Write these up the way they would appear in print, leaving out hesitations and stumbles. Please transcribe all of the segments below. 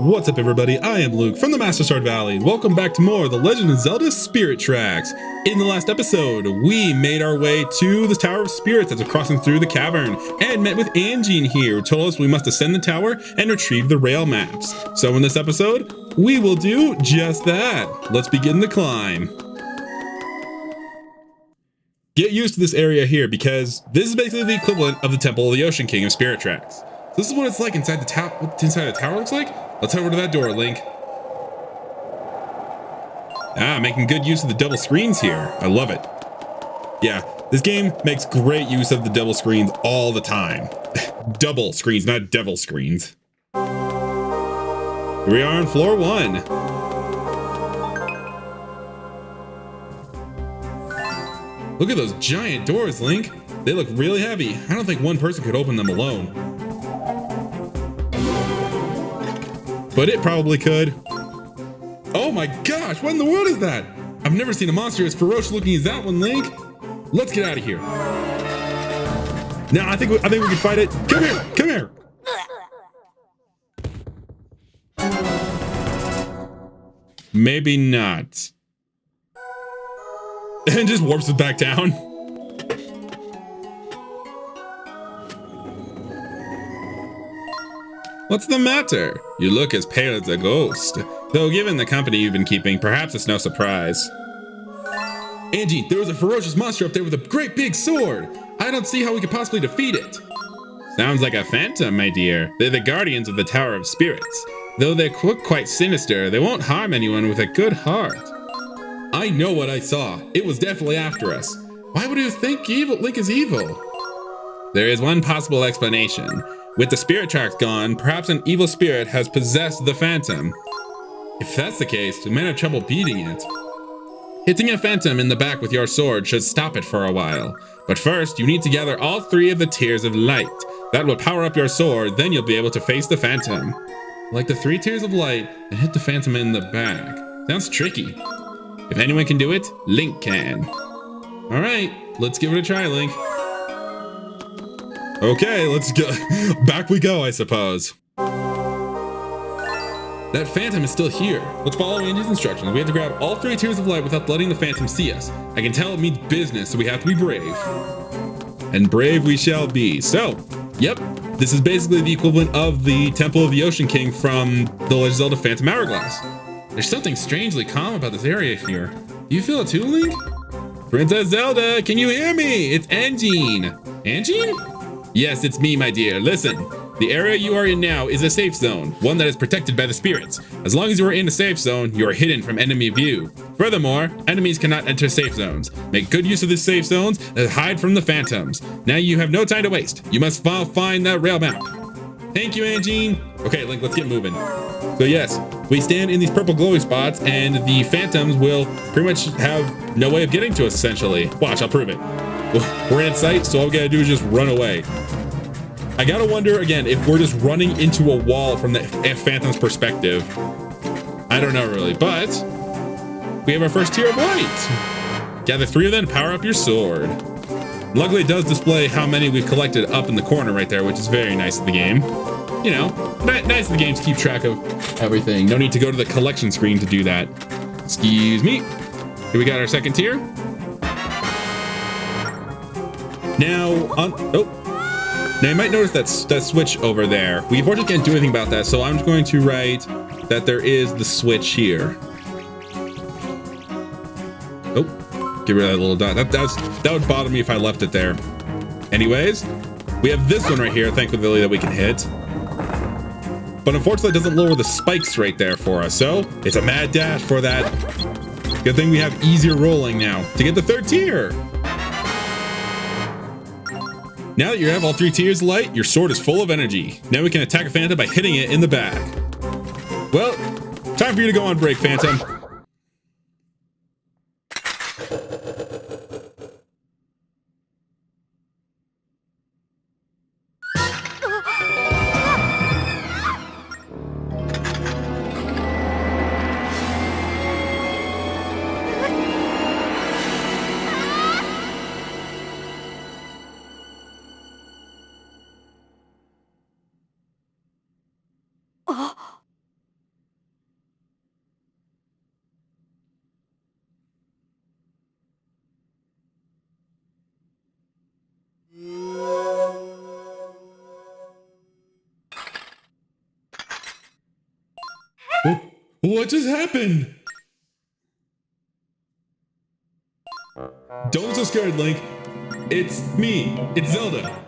What's up, everybody? I am Luke from the Master Sword Valley. Welcome back to more of The Legend of Zelda Spirit Tracks. In the last episode, we made our way to the Tower of Spirits as we're crossing through the cavern and met with Angie here, who told us we must ascend the tower and retrieve the rail maps. So in this episode, we will do just that. Let's begin the climb. Get used to this area here because this is basically the equivalent of the Temple of the Ocean King of Spirit Tracks. So this is what it's like inside the tower. What inside the tower looks like? Let's head over to that door, Link. Making good use of the double screens here. I love it. Yeah, this game makes great use of the double screens all the time. Double screens, not devil screens. Here we are on floor 1. Look at those giant doors, Link. They look really heavy. I don't think one person could open them alone. But it probably could. Oh my gosh, what in the world is that? I've never seen a monster as ferocious looking as that one, Link. Let's get out of here. Now, I think we can fight it. Come here, come here. Maybe not. And just warps it back down. What's the matter? You look as pale as a ghost. Though given the company you've been keeping, perhaps it's no surprise. Angie, there was a ferocious monster up there with a great big sword. I don't see how we could possibly defeat it. Sounds like a phantom, my dear. They're the guardians of the Tower of Spirits. Though they're quite sinister, they won't harm anyone with a good heart. I know what I saw. It was definitely after us. Why would you think Link is evil? There is one possible explanation. With the spirit tracks gone, perhaps an evil spirit has possessed the phantom. If that's the case, we might have trouble beating it. Hitting a phantom in the back with your sword should stop it for a while. But first, you need to gather all 3 of the Tears of Light. That will power up your sword, then you'll be able to face the phantom. Like the 3 Tears of Light and hit the phantom in the back. Sounds tricky. If anyone can do it, Link can. Alright, let's give it a try, Link. Okay, let's go. Back we go, I suppose. That phantom is still here. Let's follow Angie's instructions. We have to grab all 3 Tears of Light without letting the phantom see us. I can tell it means business, so we have to be brave. And brave we shall be. So, yep, this is basically the equivalent of the Temple of the Ocean King from The Legend of Zelda Phantom Hourglass. There's something strangely calm about this area here. Do you feel it too, Link? Princess Zelda, can you hear me? It's Angine. Angine? Yes, it's me, my dear. Listen, the area you are in now is a safe zone, one that is protected by the spirits. As long as you are in a safe zone, you are hidden from enemy view. Furthermore, enemies cannot enter safe zones. Make good use of these safe zones and hide from the phantoms. Now you have no time to waste. You must find that rail map. Thank you, Angine. Okay, Link, let's get moving. So yes, we stand in these purple glowy spots and the phantoms will pretty much have no way of getting to us, essentially. Watch, I'll prove it. We're in sight, so all we gotta do is just run away. I gotta wonder, again, if we're just running into a wall from the phantom's perspective. I don't know, really, but we have our first Tear of Light. Gather 3 of them and power up your sword. Luckily, it does display how many we've collected up in the corner right there, which is very nice of the game. You know, nice of the game to keep track of everything. No need to go to the collection screen to do that. Excuse me. Here we got our second tier. Now, now you might notice that switch over there. We unfortunately can't do anything about that, so I'm just going to write that there is the switch here. Oh, get rid of that little dot. That would bother me if I left it there. Anyways, we have this one right here, thankfully, that we can hit. But unfortunately, it doesn't lower the spikes right there for us, so it's a mad dash for that. Good thing we have easier rolling now to get the 3rd tier. Now that you have all 3 Tears of Light, your sword is full of energy. Now we can attack a phantom by hitting it in the back. Well, time for you to go on break, phantom. Oh, what just happened? Don't look so scared, Link. It's me. It's Zelda.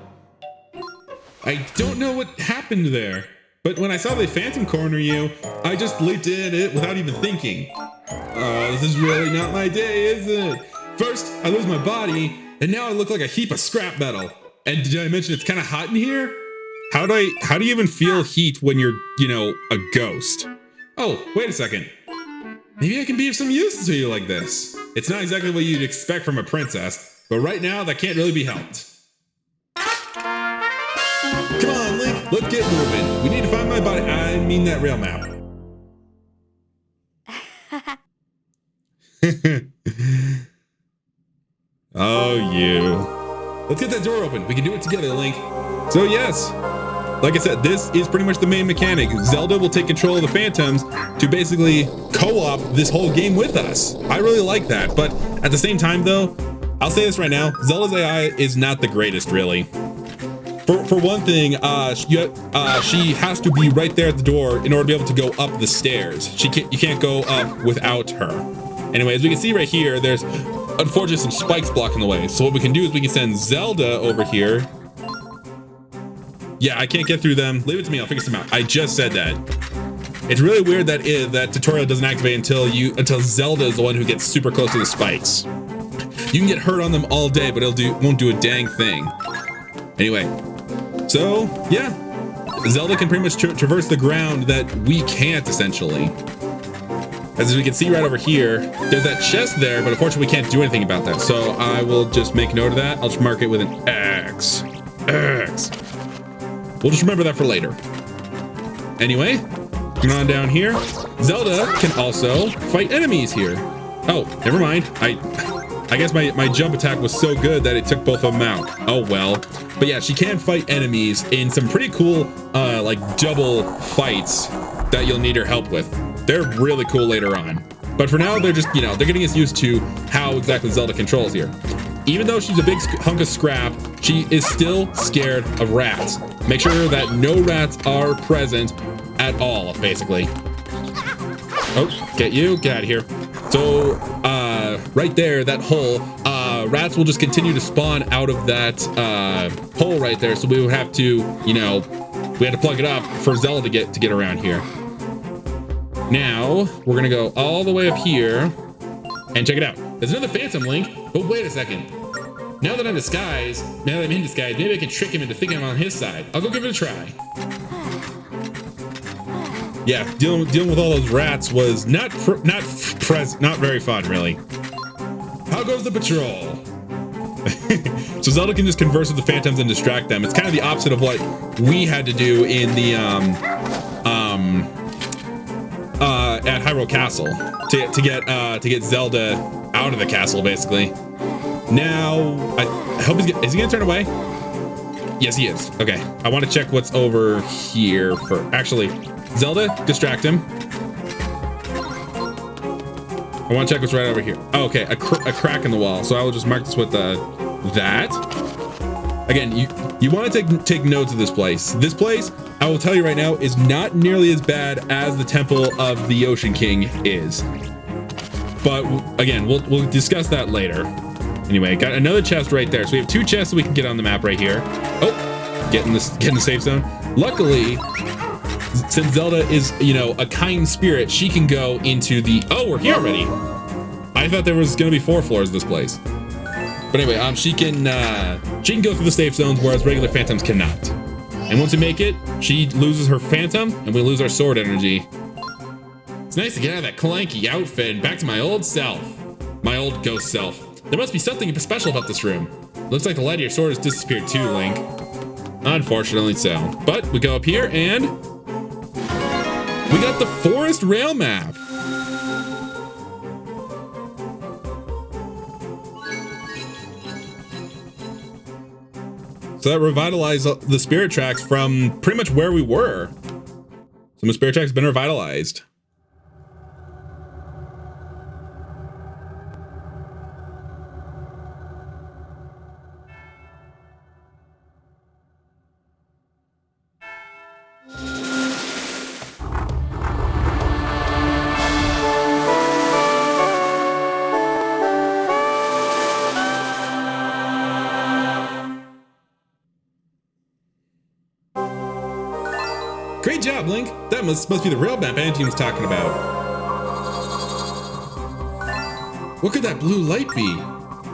I don't know what happened there, but when I saw the Phantom corner you, I just leaped in it without even thinking. Oh, this is really not my day, is it? First, I lose my body, and now I look like a heap of scrap metal. And did I mention it's kind of hot in here? How do you even feel heat when you're, a ghost? Oh, wait a second. Maybe I can be of some use to you like this. It's not exactly what you'd expect from a princess, but right now that can't really be helped. Come on, Link, let's get moving. We need to find my body. I mean that rail map. Oh, you. Let's get that door open. We can do it together, Link. So yes, like I said, this is pretty much the main mechanic. Zelda will take control of the Phantoms to basically co-op this whole game with us. I really like that, but at the same time though, I'll say this right now, Zelda's AI is not the greatest, really. For one thing, she has to be right there at the door in order to be able to go up the stairs. You can't go up without her. Anyway, as we can see right here, there's unfortunately some spikes blocking the way. So what we can do is we can send Zelda over here. Yeah, I can't get through them. Leave it to me, I'll figure some out. I just said that. It's really weird that that tutorial doesn't activate until Zelda is the one who gets super close to the spikes. You can get hurt on them all day, but won't do a dang thing. Anyway, so yeah, Zelda can pretty much traverse the ground that we can't, essentially. As we can see right over here, there's that chest there, but unfortunately we can't do anything about that. So I will just make note of that. I'll just mark it with an X. X. We'll just remember that for later. Anyway, coming on down here, Zelda can also fight enemies here. Oh, never mind. I guess my jump attack was so good that it took both of them out. Oh well. But yeah, she can fight enemies in some pretty cool like double fights that you'll need her help with. They're really cool later on. But for now, they're just, they're getting us used to how exactly Zelda controls here. Even though she's a big hunk of scrap, she is still scared of rats. Make sure that no rats are present at all, basically. Oh, get out of here. So, right there, that hole, rats will just continue to spawn out of that hole right there. So we would have to, we had to plug it up for Zelda to get around here. Now, we're gonna go all the way up here and check it out. There's another Phantom, Link. But wait a second. Now that I'm in disguise, maybe I can trick him into thinking I'm on his side. I'll go give it a try. Yeah, dealing with all those rats was not very fun, really. How goes the patrol? So Zelda can just converse with the Phantoms and distract them. It's kind of the opposite of what we had to do in the at Hyrule Castle to get Zelda out of the castle, basically. Now, I hope is he gonna turn away? Yes, he is. Okay, I want to check what's over here for. Actually, Zelda, distract him. I want to check what's right over here. Oh, okay, a crack in the wall. So I will just mark this with that. Again, you want to take notes of this place. This place, I will tell you right now, is not nearly as bad as the Temple of the Ocean King is. But again, we'll discuss that later. Anyway, got another chest right there. So we have two chests that we can get on the map right here. Oh, get in the safe zone. Luckily, since Zelda is, a kind spirit, she can go into the. Oh, we're here already. I thought there was gonna be 4 floors of this place. But anyway, she can go through the safe zones, whereas regular Phantoms cannot. And once we make it, she loses her Phantom, and we lose our sword energy. It's nice to get out of that clanky outfit and back to my old self. My old ghost self. There must be something special about this room. Looks like the light of your sword has disappeared too, Link. Unfortunately so. But we go up here and we got the forest rail map. So that revitalized the spirit tracks from pretty much where we were. Some of the spirit tracks have been revitalized. Great job, Link. That must be the rail map Angie was talking about. What could that blue light be?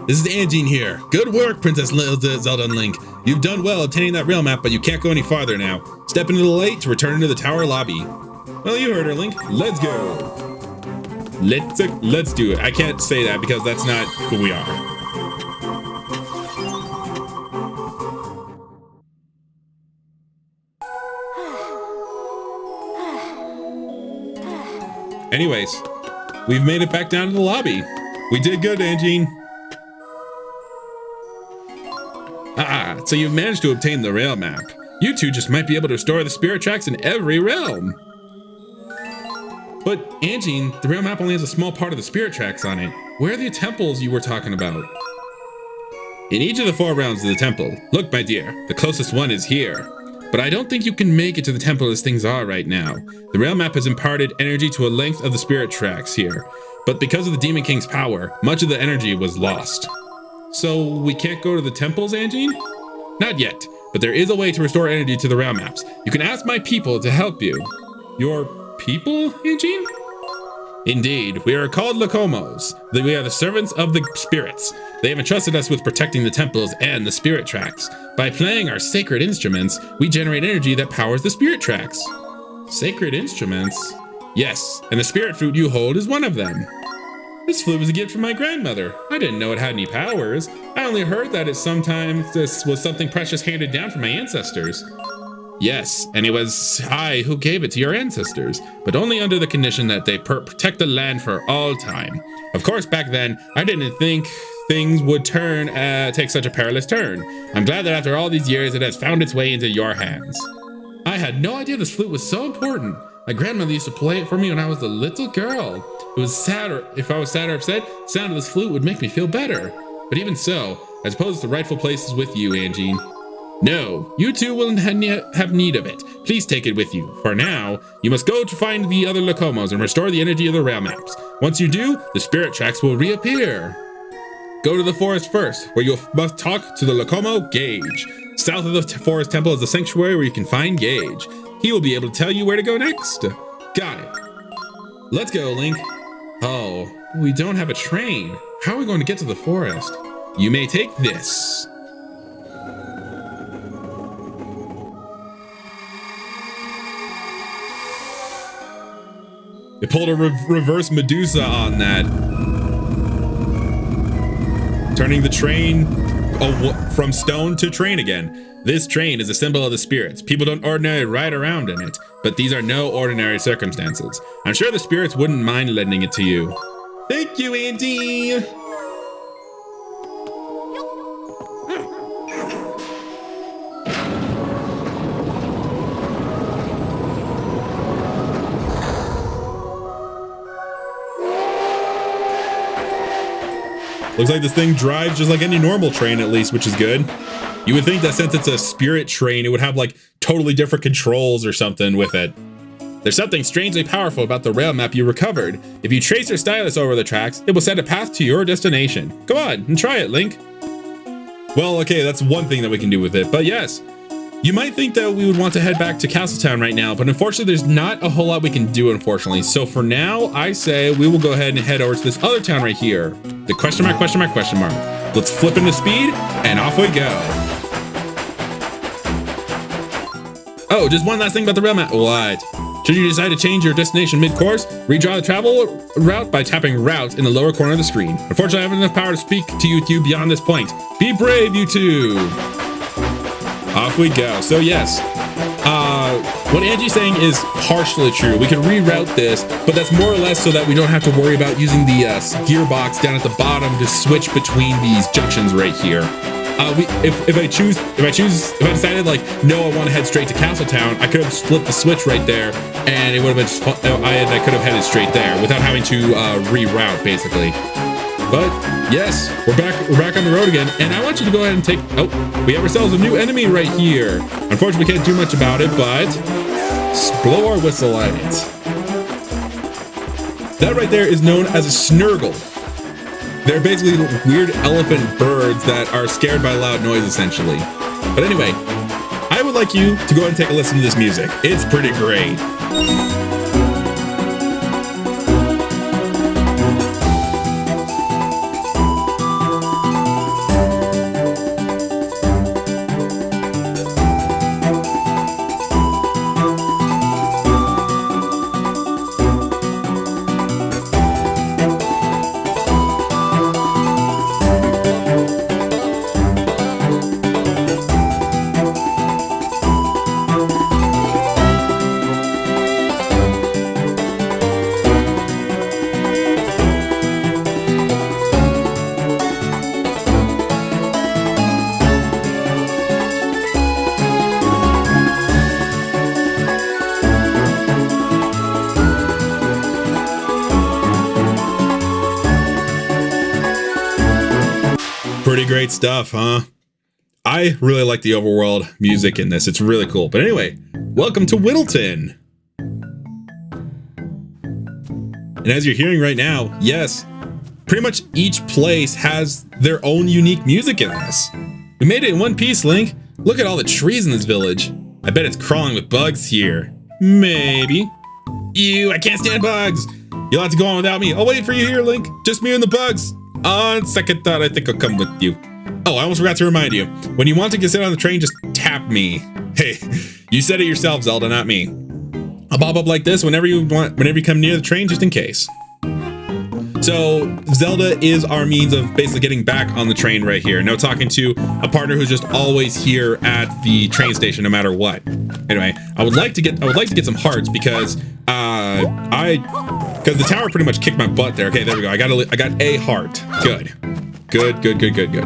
This is Angie here. Good work, Princess Zelda and Link. You've done well obtaining that rail map, but you can't go any farther now. Step into the light to return to the tower lobby. Well, you heard her, Link. Let's go. Let's do it. I can't say that because that's not who we are. Anyways, we've made it back down to the lobby. We did good, Angie. So you've managed to obtain the rail map. You two just might be able to restore the spirit tracks in every realm. But Angie, the rail map only has a small part of the spirit tracks on it. Where are the temples you were talking about? In each of the 4 realms of the temple. Look, my dear, the closest one is here. But I don't think you can make it to the temple as things are right now. The rail map has imparted energy to a length of the spirit tracks here. But because of the Demon King's power, much of the energy was lost. So we can't go to the temples, Angie? Not yet, but there is a way to restore energy to the rail maps. You can ask my people to help you. Your people, Angie? Indeed, we are called Locomos. We are the servants of the spirits. They have entrusted us with protecting the temples and the spirit tracks. By playing our sacred instruments, we generate energy that powers the spirit tracks. Sacred instruments? Yes, and the spirit flute you hold is one of them. This flute was a gift from my grandmother. I didn't know it had any powers. I only heard that this was something precious handed down from my ancestors. Yes, and it was I who gave it to your ancestors, but only under the condition that they protect the land for all time. Of course, back then, I didn't think things would take such a perilous turn. I'm glad that after all these years, it has found its way into your hands. I had no idea this flute was so important. My grandmother used to play it for me when I was a little girl. It was sadder. If I was sad or upset, the sound of this flute would make me feel better. But even so, I suppose the rightful place is with you, Angie. No, you two will have need of it. Please take it with you. For now, you must go to find the other Locomos and restore the energy of the rail maps. Once you do, the spirit tracks will reappear. Go to the forest first, where you must talk to the Locomo Gage. South of the forest temple is the sanctuary where you can find Gage. He will be able to tell you where to go next. Got it. Let's go, Link. Oh, we don't have a train. How are we going to get to the forest? You may take this. It pulled a reverse Medusa on that. Turning the train from stone to train again. This train is a symbol of the spirits. People don't ordinarily ride around in it, but these are no ordinary circumstances. I'm sure the spirits wouldn't mind lending it to you. Thank you, Auntie. Looks like this thing drives just like any normal train, at least, which is good. You would think that since it's a spirit train, it would have like totally different controls or something with it. There's something strangely powerful about the rail map you recovered. If you trace your stylus over the tracks, it will set a path to your destination. Go on and try it, Link. Well, okay, that's one thing that we can do with it, but yes. You might think that we would want to head back to Castletown right now, but unfortunately there's not a whole lot we can do, unfortunately. So for now, I say we will go ahead and head over to this other town right here. The question mark, question mark, question mark. Let's flip into speed, and off we go. Oh, just one last thing about the rail map. What? Should you decide to change your destination mid-course, redraw the travel route by tapping route in the lower corner of the screen. Unfortunately, I have enough power to speak to you beyond this point. Be brave, you two. Off we go. So yes, what Angie's saying is partially true. We can reroute this, but that's more or less so that we don't have to worry about using the gearbox down at the bottom to switch between these junctions right here. If I decided like, no, I want to head straight to Castletown, I could have flipped the switch right there, and it would have been just, I could have headed straight there without having to reroute basically. But yes, we're back on the road again, and I want you to go ahead and take. Oh, we have ourselves a new enemy right here. Unfortunately, we can't do much about it, but blow our whistle at it. That right there is known as a snurgle. They're basically weird elephant birds that are scared by loud noise, essentially. But anyway, I would like you to go ahead and take a listen to this music. It's pretty great. Pretty great stuff, huh? I really like the overworld music in this. It's really cool. But anyway, welcome to Whittleton. And as you're hearing right now, yes, pretty much each place has their own unique music in this. We made it in one piece, Link. Look at all the trees in this village. I bet it's crawling with bugs here. Maybe. Ew, I can't stand bugs. You'll have to go on without me. I'll wait for you here, Link. Just me and the bugs. On second thought, I think I'll come with you. Oh, I almost forgot to remind you. When you want to get sit on the train, just tap me. Hey, you said it yourself, Zelda, not me. I'll bob up like this whenever you come near the train, just in case. So Zelda is our means of basically getting back on the train right here. No talking to a partner who's just always here at the train station, no matter what. Anyway, I would like to get some hearts because the tower pretty much kicked my butt there. Okay, there we go. I got a heart. Good.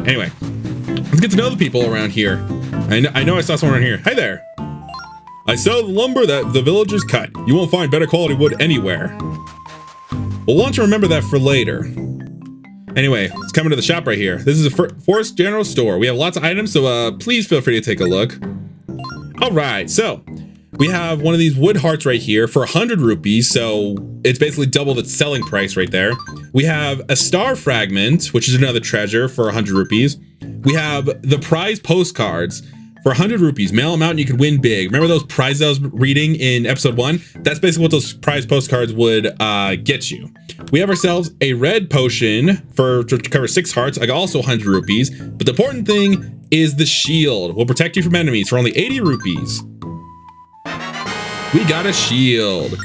Anyway, let's get to know the people around here. I know I saw someone around here. Hey there. I sell the lumber that the villagers cut. You won't find better quality wood anywhere. We'll want to remember that for later. Anyway, let's come into the shop right here. This is a forest general store. We have lots of items, so please feel free to take a look. All right, so we have one of these wood hearts right here for 100 rupees, so it's basically double the selling price right there. We have a star fragment, which is another treasure for 100 rupees. We have the prize postcards for 100 rupees. Mail them out and you can win big. Remember those prizes I was reading in episode 1? That's basically what those prize postcards would get you. We have ourselves a red potion to cover 6 hearts, like also 100 rupees. But the important thing is the shield. Will protect you from enemies for only 80 rupees. We got a shield.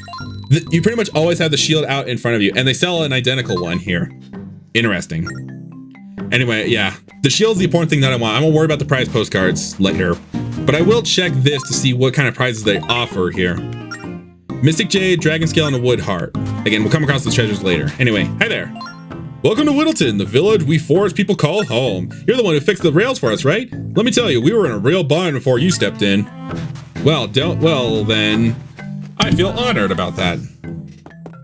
You pretty much always have the shield out in front of you, and they sell an identical one here. Interesting. Anyway, yeah, the shield's the important thing that I want. I won't worry about the prize postcards later, but I will check this to see what kind of prizes they offer here. Mystic Jade, Dragon Scale, and a Wood Heart. Again, we'll come across those treasures later. Anyway, hi there. Welcome to Whittleton, the village we forest people call home. You're the one who fixed the rails for us, right? Let me tell you, we were in a real bind before you stepped in. Well, then, I feel honored about that.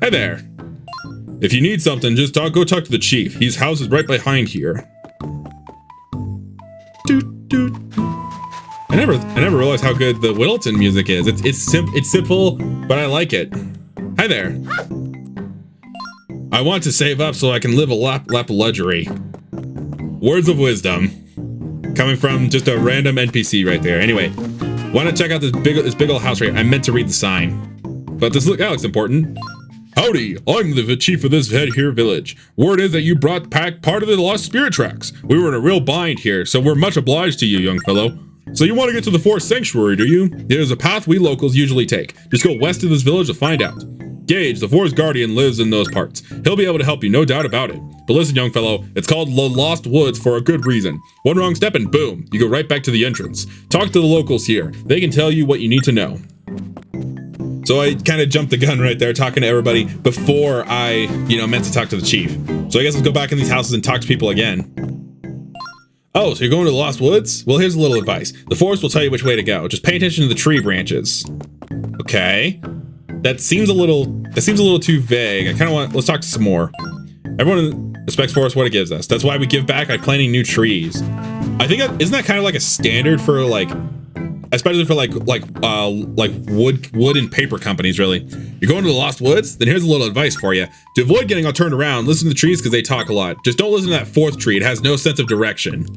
Hey there. If you need something, just go talk to the chief. His house is right behind here. Doot doot. I never realized how good the Whittleton music is. It's simple, but I like it. Hi there. I want to save up so I can live a lap of luxury. Words of wisdom, coming from just a random NPC right there. Anyway, want to check out this big old house right here. I meant to read the sign, but that looks important. Howdy, I'm the chief of this here village. Word is that you brought back part of the lost spirit tracks. We were in a real bind here, so we're much obliged to you, young fellow. So you want to get to the forest sanctuary, do you? There's a path we locals usually take. Just go west of this village to find out. Gage, the forest guardian, lives in those parts. He'll be able to help you, no doubt about it. But listen, young fellow, it's called the Lost Woods for a good reason. One wrong step and boom, you go right back to the entrance. Talk to the locals here. They can tell you what you need to know. So I kind of jumped the gun right there, talking to everybody before I, meant to talk to the chief. So I guess let's go back in these houses and talk to people again. Oh, so you're going to the Lost Woods? Well, here's a little advice. The forest will tell you which way to go. Just pay attention to the tree branches. Okay. That seems a little too vague. I kind of let's talk to some more. Everyone respects forest what it gives us. That's why we give back by planting new trees. I think isn't that kind of like a standard for especially for like wood and paper companies, really. You're going to the Lost Woods? Then here's a little advice for you. To avoid getting all turned around, listen to the trees because they talk a lot. Just don't listen to that 4th tree. It has no sense of direction.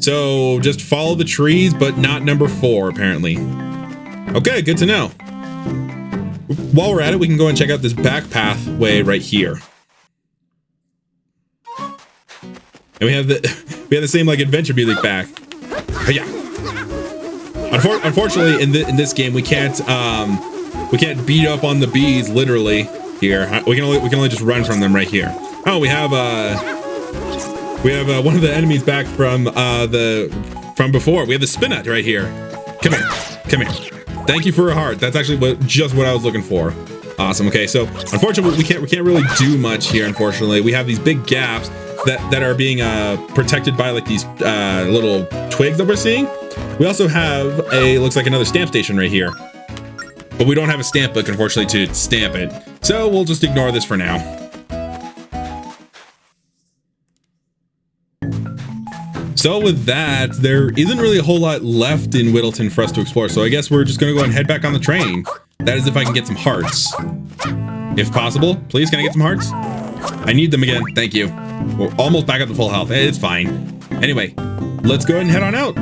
So just follow the trees, but not number 4, apparently. Okay, good to know. While we're at it, we can go and check out this back pathway right here. And we have the same like adventure music back. Yeah. Unfortunately, in this game, we can't beat up on the bees literally here. We can only just run from them right here. Oh, we have one of the enemies back from before. We have the Spinnet right here. Come here, come here. Thank you for a heart. That's actually just what I was looking for. Awesome. Okay, so unfortunately we can't really do much here. Unfortunately, we have these big gaps that are being protected by like these little twigs that we're seeing. We also have looks like another stamp station right here, but we don't have a stamp book unfortunately to stamp it. So we'll just ignore this for now. So with that, there isn't really a whole lot left in Whittleton for us to explore. So I guess we're just gonna go and head back on the train. That is if I can get some hearts. If possible, please, can I get some hearts? I need them again, thank you. We're almost back up to full health, it's fine. Anyway, let's go ahead and head on out.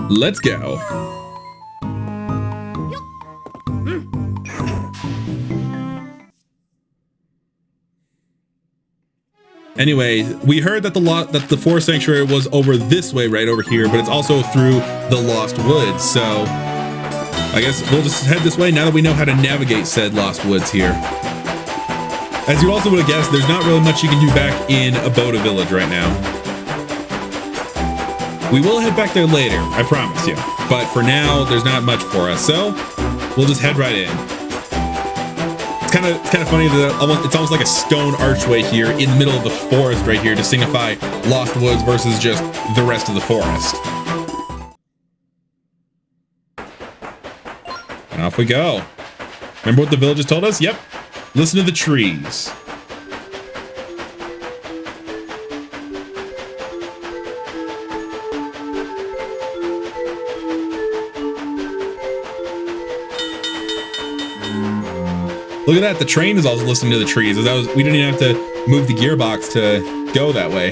Let's go. Anyway, we heard that the forest sanctuary was over this way, right over here, but it's also through the Lost Woods. So I guess we'll just head this way now that we know how to navigate said Lost Woods here. As you also would have guessed, there's not really much you can do back in Aboda Village right now. We will head back there later, I promise you. But for now, there's not much for us, so we'll just head right in. It's kind of funny that it's almost like a stone archway here in the middle of the forest right here to signify Lost Woods versus just the rest of the forest. And off we go. Remember what the villagers told us? Yep. Listen to the trees. Look at that, the train is also listening to the trees. We didn't even have to move the gearbox to go that way.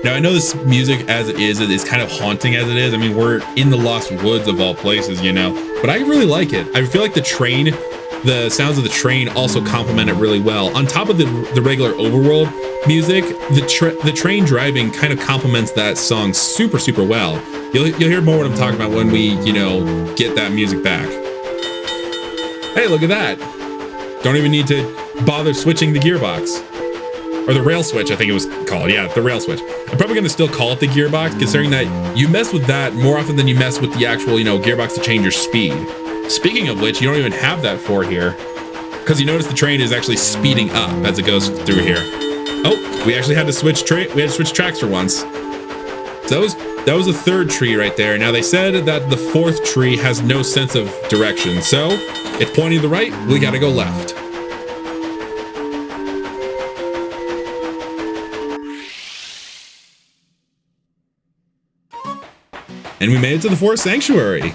Now I know this music as it is kind of haunting as it is. I mean, we're in the Lost Woods of all places, you know, but I really like it. I feel like the sounds of the train also complement it really well. On top of the regular overworld music, the train driving kind of complements that song super, super well. You'll hear more what I'm talking about when we, you know, get that music back. Hey, look at that. Don't even need to bother switching the gearbox. Or the rail switch, I think it was called. Yeah, the rail switch. I'm probably going to still call it the gearbox, considering that you mess with that more often than you mess with the actual, you know, gearbox to change your speed. Speaking of which, you don't even have that for here, because you notice the train is actually speeding up as it goes through here. Oh, we actually had to switch tracks for once. So that was the third tree right there. Now they said that the fourth tree has no sense of direction, so it's pointing to the right, we gotta go left. And we made it to the forest sanctuary.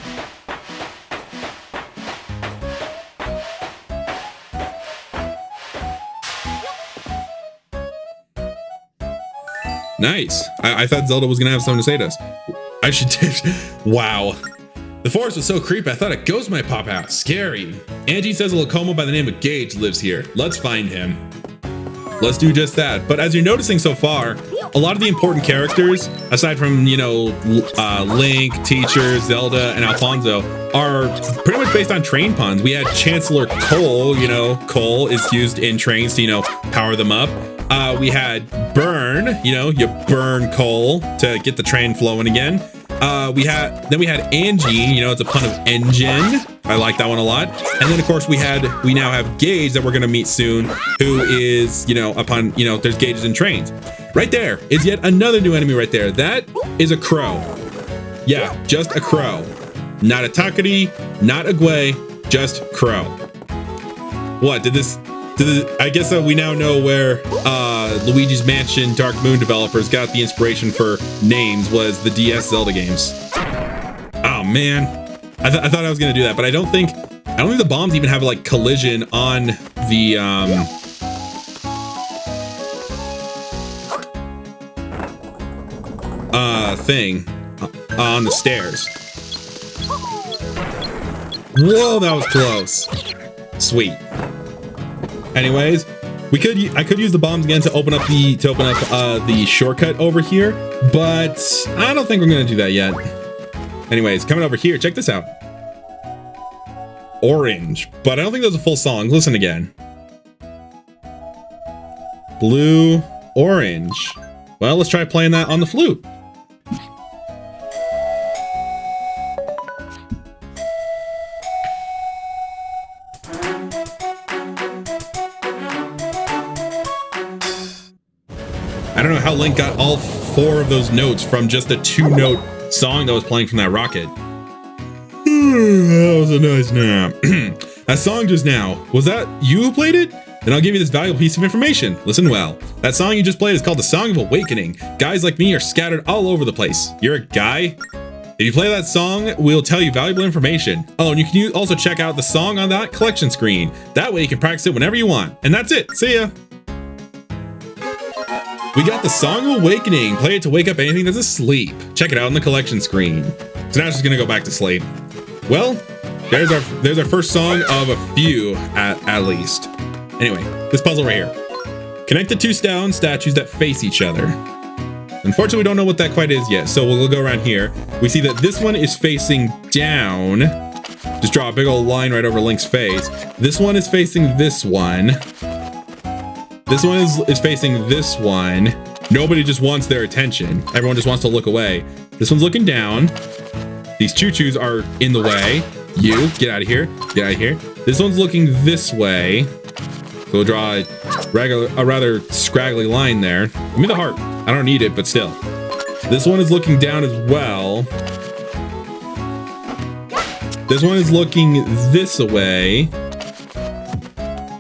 Nice. I thought Zelda was gonna have something to say to us. I should. Wow. The forest was so creepy, I thought a ghost might pop out. Scary. Angie says a Locomo by the name of Gage lives here. Let's find him. Let's do just that. But as you're noticing so far, a lot of the important characters, aside from, you know, Link, Teacher, Zelda, and Alfonso, are pretty much based on train puns. We had Chancellor Cole, you know, Cole is used in trains to, you know, power them up. We had Burn, you know, you burn coal to get the train flowing again. We had Angie, you know, it's a pun of engine. I like that one a lot. And then of course we now have Gage that we're gonna meet soon, who is, you know, there's gauges in trains. Right there is yet another new enemy right there. That is a crow. Yeah, just a crow. Not a Takari, not a Gwei, just crow. What, I guess we now know where Luigi's Mansion Dark Moon developers got the inspiration for names, was the DS Zelda games. Oh man, I thought I was gonna do that, but I don't think the bombs even have like collision on the thing on the stairs. Whoa, that was close. Sweet. Anyways, I could use the bombs again to open up the shortcut over here, but I don't think we're gonna do that yet. Anyways, coming over here, check this out. Orange, but I don't think that was a full song. Listen again. Blue, orange. Well, let's try playing that on the flute. I don't know how Link got all 4 of those notes from just a 2-note song that was playing from that rocket. That was a nice nap. That song just now, was that you who played it? Then I'll give you this valuable piece of information. Listen well. That song you just played is called the Song of Awakening. Guys like me are scattered all over the place. You're a guy? If you play that song, we'll tell you valuable information. Oh, and you can also check out the song on that collection screen. That way you can practice it whenever you want. And that's it. See ya. We got the Song of Awakening. Play it to wake up anything that's asleep. Check it out on the collection screen. So now she's gonna go back to sleep. Well, there's our first song of a few at least. Anyway, this puzzle right here. Connect the 2 stone statues that face each other. Unfortunately, we don't know what that quite is yet, so we'll go around here. We see that this one is facing down. Just draw a big old line right over Link's face. This one is facing this one. This one is facing this one. Nobody just wants their attention. Everyone just wants to look away. This one's looking down. These choo-choos are in the way. You, get out of here. Get out of here. This one's looking this way. So we'll draw a rather scraggly line there. Give me the heart. I don't need it, but still. This one is looking down as well. This one is looking this way.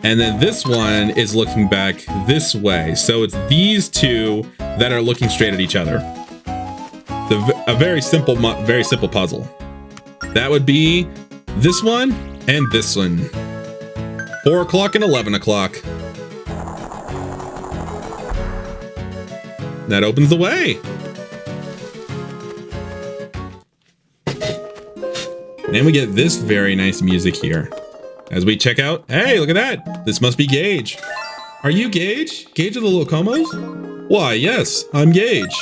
And then this one is looking back this way. So it's these 2 that are looking straight at each other. A very simple puzzle. That would be this one and this one. 4 o'clock and 11 o'clock. That opens the way. And we get this very nice music here. As we check out, hey, look at that. This must be Gage. Are you Gage? Gage of the Locomos? Why, yes, I'm Gage.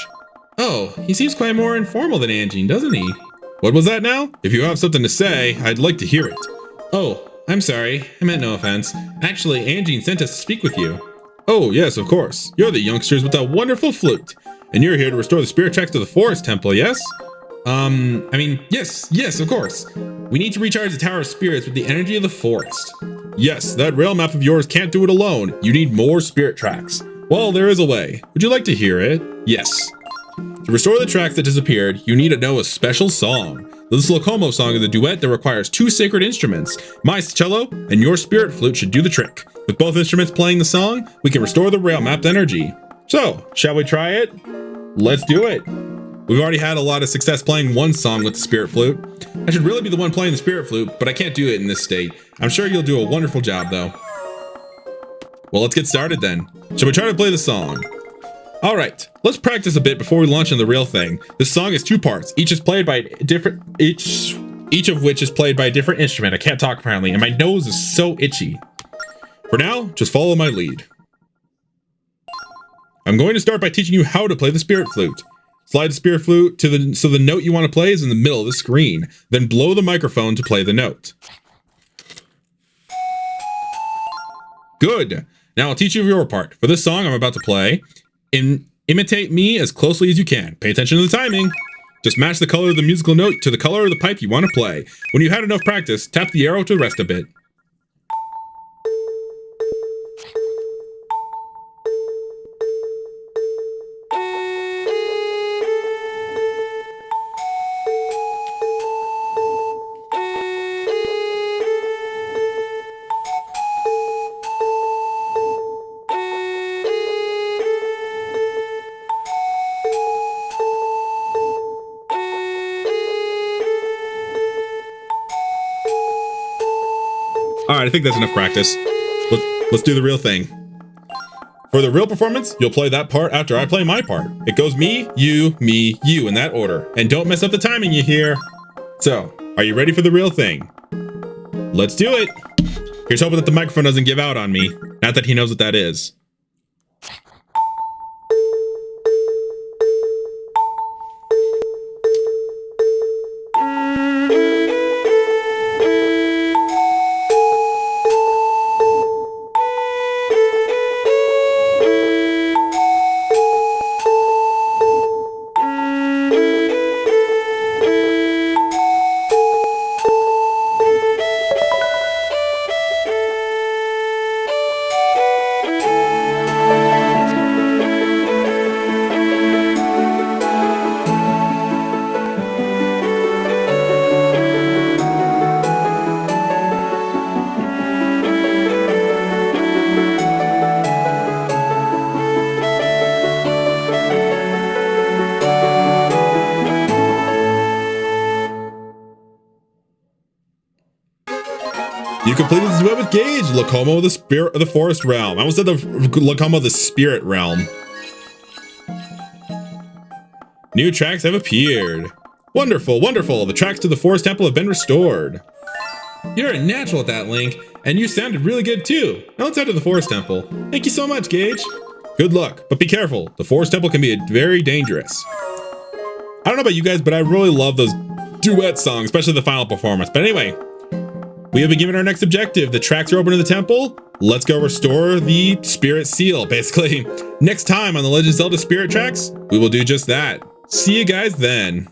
Oh, he seems quite more informal than Angie, doesn't he? What was that now? If you have something to say, I'd like to hear it. Oh, I'm sorry. I meant no offense. Actually, Angie sent us to speak with you. Oh, yes, of course. You're the youngsters with that wonderful flute. And you're here to restore the spirit tracks to the forest temple, yes? Yes, of course. We need to recharge the Tower of Spirits with the energy of the forest. Yes, that rail map of yours can't do it alone. You need more spirit tracks. Well, there is a way. Would you like to hear it? Yes. To restore the tracks that disappeared, you need to know a special song. This Locomo song is a duet that requires 2 sacred instruments. My cello and your spirit flute should do the trick. With both instruments playing the song, we can restore the rail mapped energy. So, shall we try it? Let's do it. We've already had a lot of success playing one song with the spirit flute. I should really be the one playing the spirit flute, but I can't do it in this state. I'm sure you'll do a wonderful job though. Well, let's get started then. Shall we try to play the song? All right, let's practice a bit before we launch on the real thing. This song is 2 parts. Each of which is played by a different instrument. I can't talk apparently, and my nose is so itchy. For now, just follow my lead. I'm going to start by teaching you how to play the spirit flute. Slide the spirit flute so the note you want to play is in the middle of the screen. Then blow the microphone to play the note. Good. Now I'll teach you your part. For this song I'm about to play, imitate me as closely as you can. Pay attention to the timing. Just match the color of the musical note to the color of the pipe you want to play. When you've had enough practice, tap the arrow to rest a bit. All right, I think that's enough practice. let's do the real thing. For the real performance, you'll play that part after I play my part. It goes me, you, in that order. And don't mess up the timing, you hear? So, are you ready for the real thing? Let's do it. Here's hoping that the microphone doesn't give out on me. Not that he knows what that is. You completed this duet with Gage, Lacomo of the Spirit of the Forest Realm. I almost said the Lacomo of the Spirit Realm. New tracks have appeared. Wonderful, wonderful. The tracks to the Forest Temple have been restored. You're a natural at that, Link, and you sounded really good too. Now let's head to the Forest Temple. Thank you so much, Gage. Good luck, but be careful. The Forest Temple can be very dangerous. I don't know about you guys, but I really love those duet songs, especially the final performance. But anyway, we have been given our next objective. The tracks are open to the temple. Let's go restore the Spirit Seal. Basically, next time on the Legend of Zelda Spirit Tracks, we will do just that. See you guys then.